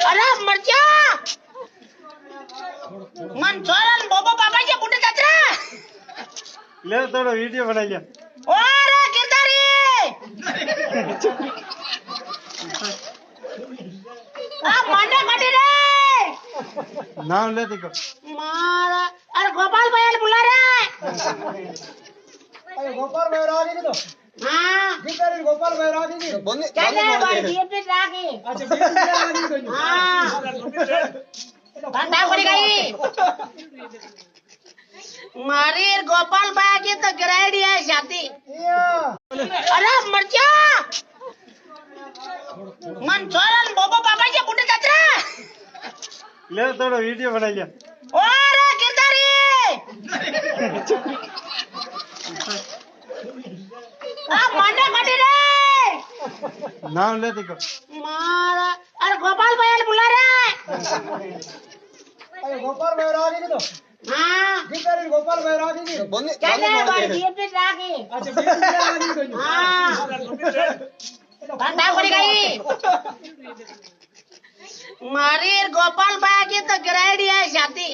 अरे मरचा मन छोरन बोबो पापा के बुटे चाचरा ले थोड़ा वीडियो बना लिया ओरे किरदारी आ माने कटी रे नाम ले देखो मारा अरे गोपाल भाई बुला रे अरे गोपाल भाई रागी की तो हां गीतारी गोपाल भाई रागी की चल रे भाई बीपी रागी अच्छा बीपी रागी की हां बंदा पड़ी गई मारी गोपाल भाई की तो ग्रेडी है शादी अरे मरचा मन छोरन बोबो पापा के बुटे चाचरा ले थोड़ा वीडियो बना लिया ओरे किरदारी आ माने कटी रे नाम ले देखो मारा अरे गोपाल भाई बुला रे अरे गोपाल भाई रागी की तो हां गीतारी गोपाल भाई रागी की चल रे भाई बीपी रागी अच्छा बीपी रागी की हां बंदा पड़ी गई मारी गोपाल भाई की तो ग्रेडी है शादी